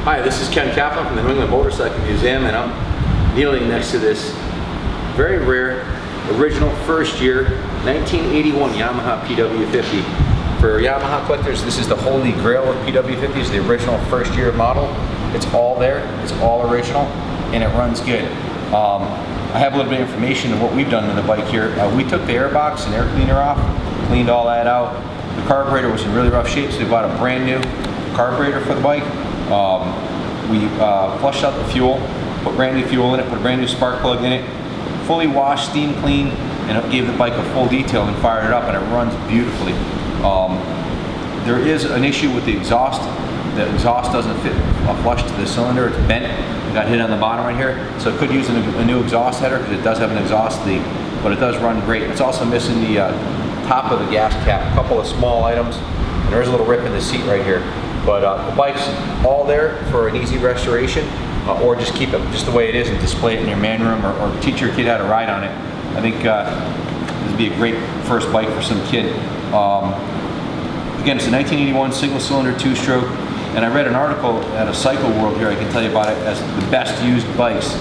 Hi, this is Ken Kaplan from the New England Motorcycle Museum, and I'm kneeling next to this very rare, original first year 1981 Yamaha PW50. For Yamaha collectors, this is the holy grail of PW50s, the original first year model. It's all there, it's all original, and it runs good. I have a little bit of information on what we've done on the bike here. We took the air box and air cleaner off, cleaned all that out. The carburetor was in really rough shape, so we bought a brand new carburetor for the bike. We flushed out the fuel, put brand new fuel in it, put a brand new spark plug in it, fully washed, steam cleaned, and it gave the bike a full detail and fired it up, and it runs beautifully. There is an issue with the exhaust. The exhaust doesn't fit flush to the cylinder, it's bent. It got hit on the bottom right here, so it could use a new exhaust header because it does have an exhaust leak, but it does run great. It's also missing the top of the gas cap, a couple of small items, and there's a little rip in the seat right here. But the bike's all there for an easy restoration, or just keep it just the way it is and display it in your man room, or teach your kid how to ride on it. I think this would be a great first bike for some kid. Again, it's a 1981 single cylinder 2-stroke, and I read an article at a Cycle World here, I can tell you about it, as the best used bikes.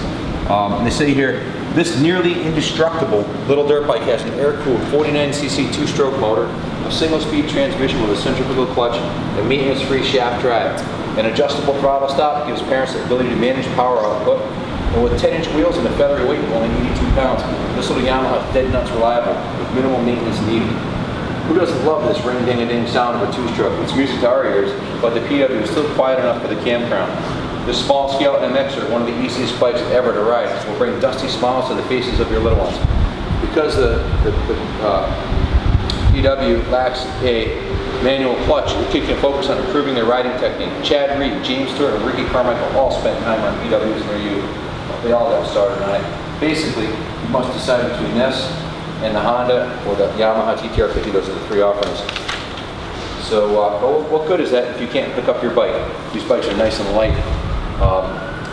And they say here, this nearly indestructible little dirt bike has an air-cooled 49cc 2-stroke motor, a single-speed transmission with a centrifugal clutch, a maintenance-free shaft drive. An adjustable throttle stop gives parents the ability to manage power output, and with 10-inch wheels and a featherweight weight of only 82 pounds, this little Yamaha is dead nuts reliable with minimal maintenance needed. Who doesn't love this ring-ding-a-ding sound of a 2-stroke? It's music to our ears, but the PW is still quiet enough for the campground. This small-scale MXer, one of the easiest bikes ever to ride, will bring dusty smiles to the faces of your little ones. Because the PW lacks a manual clutch, the kid can focus on improving their riding technique. Chad Reed, James Stewart, and Ricky Carmichael all spent time on PWs near you. They all got started on it. Basically, you must decide between this and the Honda or the Yamaha TTR50. Those are the three offerings. So what good is that if you can't pick up your bike? These bikes are nice and light.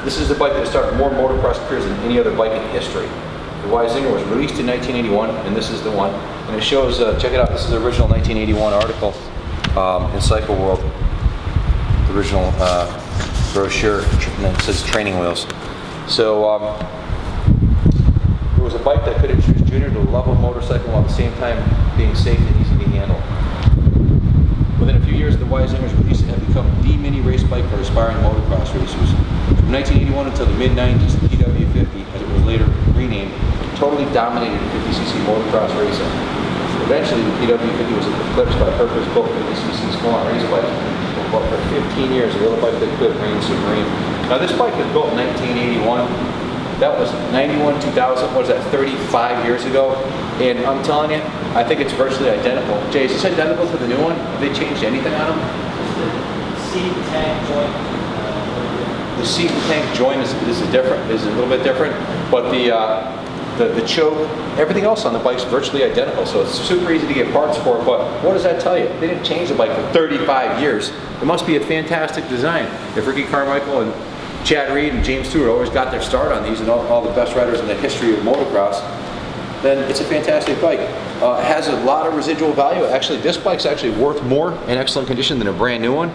This is the bike that started more motocross careers than any other bike in history. The Y-Zinger was released in 1981, and this is the one. And it shows, check it out, this is the original 1981 article in Cycle World. The original brochure, and it says training wheels. So it was a bike that could introduce Junior to a level of motorcycle while at the same time being safe and easy to handle. Within a few years, the Y-Zingers released and have become the mini race bike for aspiring motocross racers. From 1981 until the mid-90s, the PW50, as it was later renamed, totally dominated 50cc motocross racing. Eventually, the PW50 was eclipsed by purpose-built 50cc's full-on race bikes, but for 15 years, the other bike that could reign supreme. Now, this bike was built in 1981. That was 91, 2000, what is that, 35 years ago? And I'm telling you, I think it's virtually identical. Jay, is this identical to the new one? Have they changed anything on them? The seat and tank joint. The seat and tank joint is a little bit different, but the choke, everything else on the bike's virtually identical, so it's super easy to get parts for it. But what does that tell you? They didn't change the bike for 35 years. It must be a fantastic design. If Ricky Carmichael and Chad Reed and James Stewart always got their start on these, and all the best riders in the history of motocross, then it's a fantastic bike. It has a lot of residual value. Actually, this bike's actually worth more in excellent condition than a brand new one.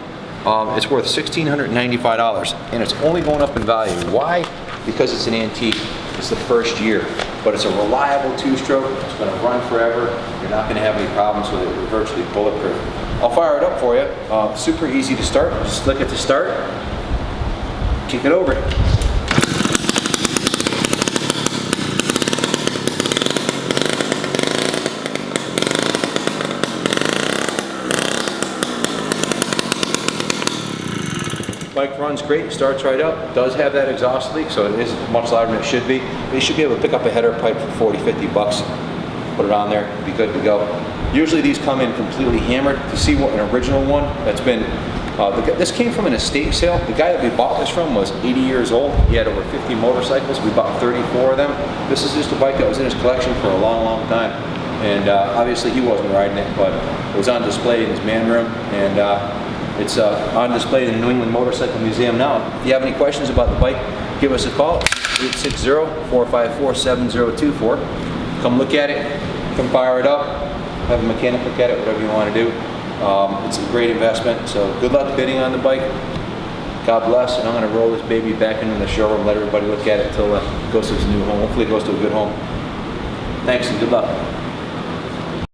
It's worth $1,695, and it's only going up in value. Why? Because it's an antique. It's the first year, but it's a reliable 2-stroke. It's going to run forever. You're not going to have any problems with it. It's virtually bulletproof. I'll fire it up for you. Super easy to start. Just click it to start. Kick it over. Bike runs great, starts right up, does have that exhaust leak, so it is much louder than it should be. But you should be able to pick up a header pipe for 40, 50 bucks, put it on there, be good to go. Usually these come in completely hammered. To see what an original one that's been, this came from an estate sale. The guy that we bought this from was 80 years old. He had over 50 motorcycles. We bought 34 of them. This is just a bike that was in his collection for a long, long time. And obviously he wasn't riding it, but it was on display in his man room. And it's on display in the New England Motorcycle Museum now. If you have any questions about the bike, give us a call, 860-454-7024. Come look at it, come fire it up, have a mechanic look at it, whatever you want to do. It's a great investment, so good luck bidding on the bike. God bless, and I'm going to roll this baby back into the showroom, let everybody look at it until it goes to its new home. Hopefully it goes to a good home. Thanks and good luck.